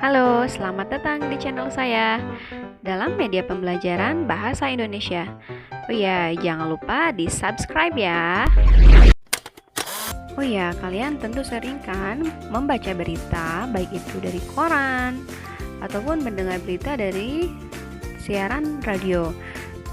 Halo, selamat datang di channel saya dalam media pembelajaran Bahasa Indonesia. Oh ya, jangan lupa di-subscribe ya. Oh ya, kalian tentu sering kan membaca berita, baik itu dari koran ataupun mendengar berita dari siaran radio.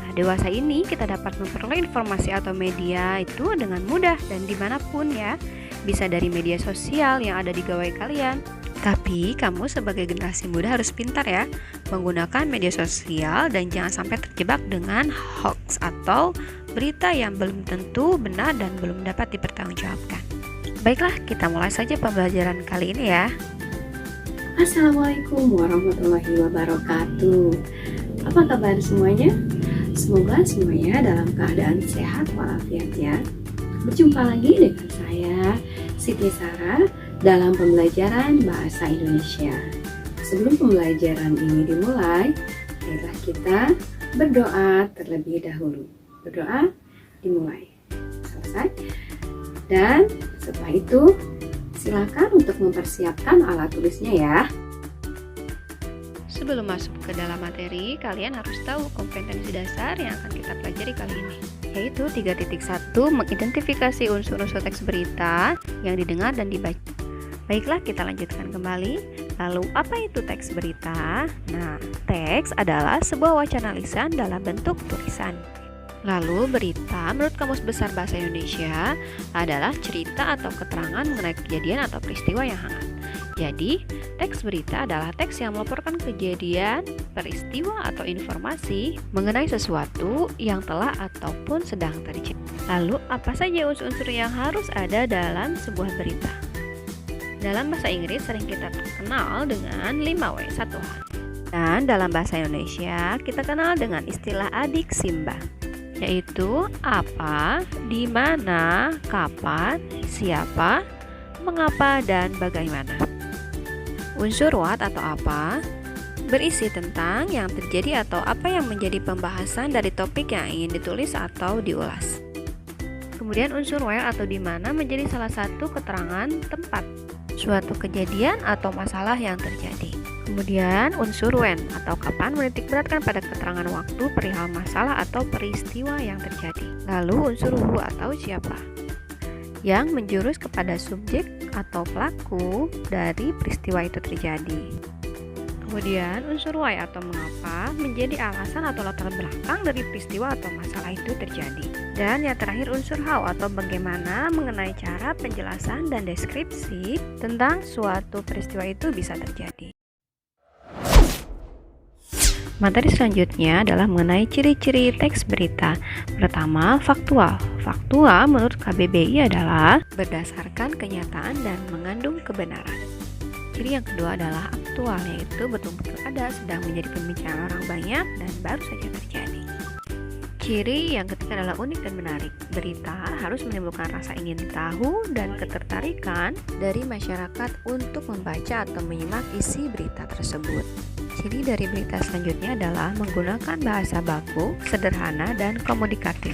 Nah, dewasa ini kita dapat memperoleh informasi atau media itu dengan mudah dan dimanapun ya. Bisa dari media sosial yang ada di gawai kalian. Tapi kamu sebagai generasi muda harus pintar ya menggunakan media sosial dan jangan sampai terjebak dengan hoax atau berita yang belum tentu benar dan belum dapat dipertanggungjawabkan. Baiklah, kita mulai saja pembelajaran kali ini ya. Assalamualaikum warahmatullahi wabarakatuh. Apa kabar semuanya? Semoga semuanya dalam keadaan sehat walafiat ya. Berjumpa lagi dengan saya, Siti Sarah, dalam pembelajaran Bahasa Indonesia. Sebelum pembelajaran ini dimulai, marilah kita berdoa terlebih dahulu. Berdoa dimulai. Selesai. Dan setelah itu, silakan untuk mempersiapkan alat tulisnya ya. Sebelum masuk ke dalam materi, kalian harus tahu kompetensi dasar yang akan kita pelajari kali ini, yaitu 3.1 mengidentifikasi unsur-unsur teks berita yang didengar dan dibaca. Baiklah, kita lanjutkan kembali. Lalu, apa itu teks berita? Nah, teks adalah sebuah wacana lisan dalam bentuk tulisan. Lalu, berita menurut Kamus Besar Bahasa Indonesia adalah cerita atau keterangan mengenai kejadian atau peristiwa yang hangat. Jadi, teks berita adalah teks yang melaporkan kejadian, peristiwa atau informasi mengenai sesuatu yang telah ataupun sedang terjadi. Lalu, apa saja unsur-unsur yang harus ada dalam sebuah berita? Dalam bahasa Inggris sering kita kenal dengan 5W1H. Dan dalam bahasa Indonesia kita kenal dengan istilah adik Simba, yaitu apa, di mana, kapan, siapa, mengapa, dan bagaimana. Unsur what atau apa berisi tentang yang terjadi atau apa yang menjadi pembahasan dari topik yang ingin ditulis atau diulas. Kemudian unsur where atau di mana menjadi salah satu keterangan tempat suatu kejadian atau masalah yang terjadi. Kemudian unsur when atau kapan menitik beratkan pada keterangan waktu perihal masalah atau peristiwa yang terjadi. Lalu unsur who atau siapa yang menjurus kepada subjek atau pelaku dari peristiwa itu terjadi. Kemudian unsur why atau mengapa menjadi alasan atau latar belakang dari peristiwa atau masalah itu terjadi. Dan yang terakhir unsur how atau bagaimana mengenai cara penjelasan dan deskripsi tentang suatu peristiwa itu bisa terjadi. Materi selanjutnya adalah mengenai ciri-ciri teks berita. Pertama, faktual. Faktual menurut KBBI adalah berdasarkan kenyataan dan mengandung kebenaran. Ciri yang kedua adalah aktual, yaitu betul-betul ada, sedang menjadi pembicaraan orang banyak dan baru saja terjadi. Ciri yang ketiga adalah unik dan menarik. Berita harus menimbulkan rasa ingin tahu dan ketertarikan dari masyarakat untuk membaca atau menyimak isi berita tersebut. Ciri dari berita selanjutnya adalah menggunakan bahasa baku, sederhana, dan komunikatif.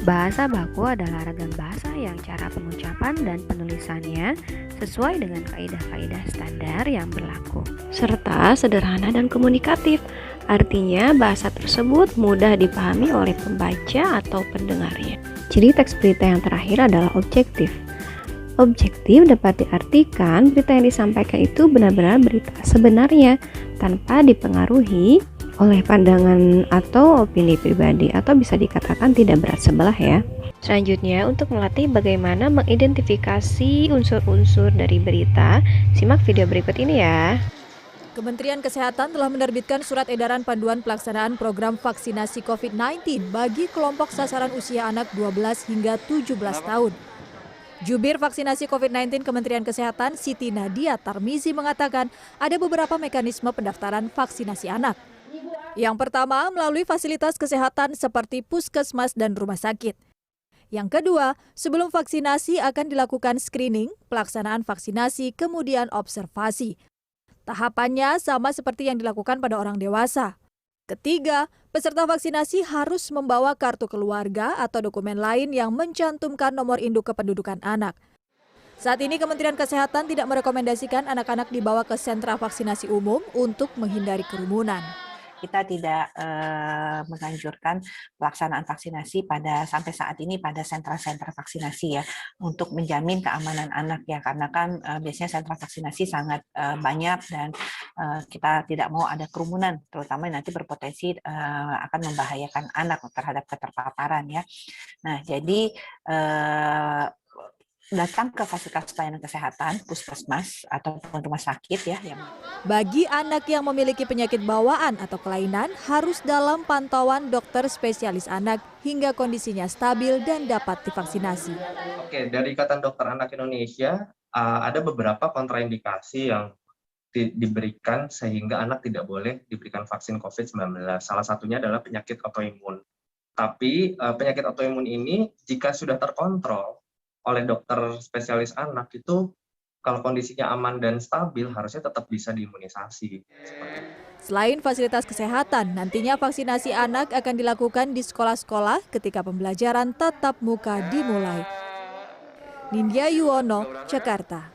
Bahasa baku adalah ragam bahasa yang cara pengucapan dan penulisannya sesuai dengan kaidah-kaidah standar yang berlaku, serta sederhana dan komunikatif. Artinya bahasa tersebut mudah dipahami oleh pembaca atau pendengarnya. Ciri teks berita yang terakhir adalah objektif. Objektif dapat diartikan berita yang disampaikan itu benar-benar berita sebenarnya tanpa dipengaruhi oleh pandangan atau opini pribadi, atau bisa dikatakan tidak berat sebelah ya. Selanjutnya, untuk melatih bagaimana mengidentifikasi unsur-unsur dari berita, simak video berikut ini ya. Kementerian Kesehatan telah menerbitkan surat edaran panduan pelaksanaan program vaksinasi COVID-19 bagi kelompok sasaran usia anak 12 hingga 17 tahun. Jubir vaksinasi COVID-19 Kementerian Kesehatan Siti Nadia Tarmizi mengatakan ada beberapa mekanisme pendaftaran vaksinasi anak. Yang pertama, melalui fasilitas kesehatan seperti puskesmas dan rumah sakit. Yang kedua, sebelum vaksinasi akan dilakukan screening, pelaksanaan vaksinasi, kemudian observasi. Tahapannya sama seperti yang dilakukan pada orang dewasa. Ketiga, peserta vaksinasi harus membawa kartu keluarga atau dokumen lain yang mencantumkan nomor induk kependudukan anak. Saat ini Kementerian Kesehatan tidak merekomendasikan anak-anak dibawa ke sentra vaksinasi umum untuk menghindari kerumunan. Kita tidak menganjurkan pelaksanaan vaksinasi sampai saat ini pada sentra-sentra vaksinasi ya, untuk menjamin keamanan anak ya, karena kan biasanya sentra vaksinasi sangat banyak dan kita tidak mau ada kerumunan, terutama nanti berpotensi akan membahayakan anak terhadap keterpaparan ya. Nah, jadi datang ke fasilitas pelayanan kesehatan, puskesmas ataupun rumah sakit ya. Bagi anak yang memiliki penyakit bawaan atau kelainan harus dalam pantauan dokter spesialis anak hingga kondisinya stabil dan dapat divaksinasi. Oke, dari Ikatan Dokter Anak Indonesia ada beberapa kontraindikasi yang diberikan sehingga anak tidak boleh diberikan vaksin COVID-19. Salah satunya adalah penyakit autoimun. Tapi penyakit autoimun ini jika sudah terkontrol oleh dokter spesialis anak itu kalau kondisinya aman dan stabil harusnya tetap bisa diimunisasi. Selain fasilitas kesehatan, nantinya vaksinasi anak akan dilakukan di sekolah-sekolah ketika pembelajaran tatap muka dimulai. Nindya Yuwono, Jakarta.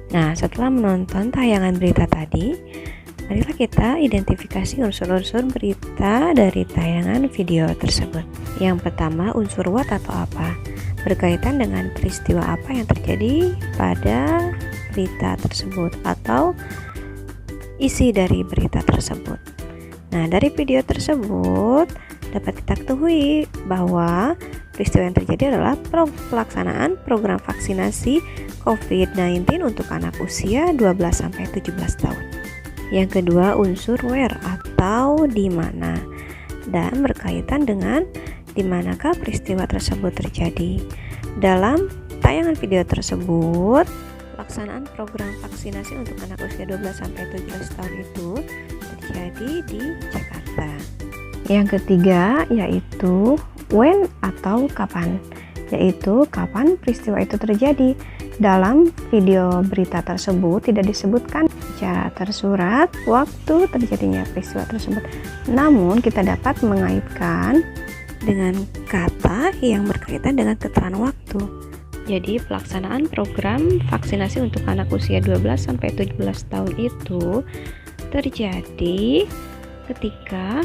Nah, setelah menonton tayangan berita tadi, marilah kita identifikasi unsur-unsur berita dari tayangan video tersebut. Yang pertama, unsur what atau apa, berkaitan dengan peristiwa apa yang terjadi pada berita tersebut atau isi dari berita tersebut. Nah, dari video tersebut dapat kita ketahui bahwa peristiwa yang terjadi adalah pelaksanaan program vaksinasi COVID-19 untuk anak usia 12-17 tahun. Yang kedua, unsur where atau di mana, dan berkaitan dengan di manakah peristiwa tersebut terjadi. Dalam tayangan video tersebut, pelaksanaan program vaksinasi untuk anak usia 12-17 tahun itu terjadi di Jakarta. Yang ketiga yaitu when atau kapan, yaitu kapan peristiwa itu terjadi. Dalam video berita tersebut tidak disebutkan secara tersurat waktu terjadinya peristiwa tersebut, namun kita dapat mengaitkan dengan kata yang berkaitan dengan keterangan waktu. Jadi pelaksanaan program vaksinasi untuk anak usia 12-17 tahun itu terjadi ketika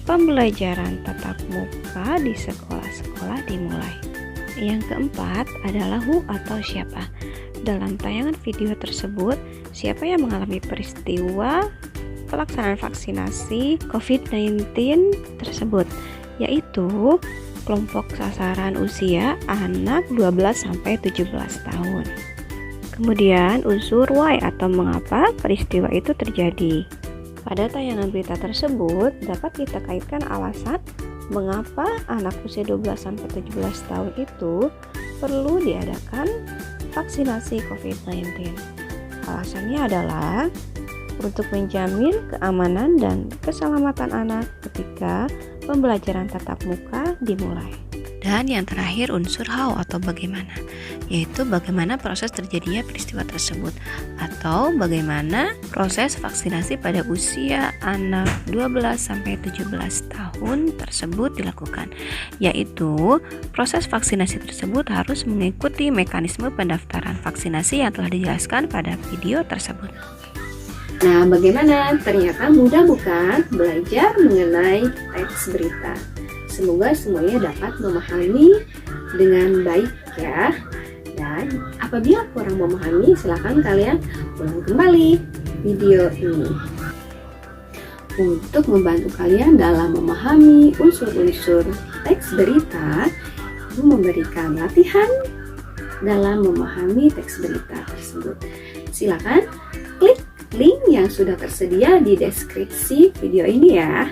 pembelajaran tatap muka di sekolah-sekolah dimulai. Yang keempat adalah who atau siapa. Dalam tayangan video tersebut, siapa yang mengalami peristiwa pelaksanaan vaksinasi COVID-19 tersebut, yaitu kelompok sasaran usia anak 12-17 tahun. Kemudian unsur why atau mengapa peristiwa itu terjadi. Pada tayangan berita tersebut dapat kita kaitkan alasan mengapa anak usia 12-17 tahun itu perlu diadakan vaksinasi COVID-19. Alasannya adalah untuk menjamin keamanan dan keselamatan anak ketika pembelajaran tatap muka dimulai. Dan yang terakhir unsur how atau bagaimana, yaitu bagaimana proses terjadinya peristiwa tersebut atau bagaimana proses vaksinasi pada usia anak 12-17 tahun tersebut dilakukan, yaitu proses vaksinasi tersebut harus mengikuti mekanisme pendaftaran vaksinasi yang telah dijelaskan pada video tersebut. Nah, bagaimana? Ternyata mudah bukan belajar mengenai teks berita. Semoga semuanya dapat memahami dengan baik ya. Dan apabila kurang memahami, silakan kalian ulang kembali video ini. Untuk membantu kalian dalam memahami unsur-unsur teks berita, aku memberikan latihan dalam memahami teks berita tersebut. Silakan klik link yang sudah tersedia di deskripsi video ini ya.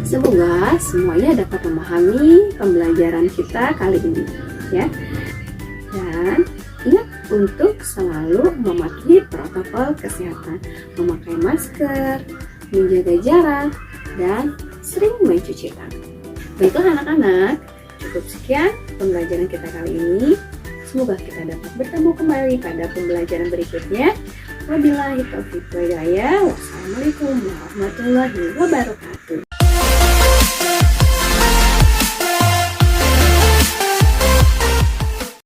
Semoga semuanya dapat memahami pembelajaran kita kali ini ya. Dan ingat untuk selalu mematuhi protokol kesehatan, memakai masker, menjaga jarak, dan sering mencuci tangan. Baiklah anak-anak, cukup sekian pembelajaran kita kali ini. Semoga kita dapat bertemu kembali pada pembelajaran berikutnya. Wabillahi taufiq wal hidayah. Wassalamualaikum warahmatullahi wabarakatuh.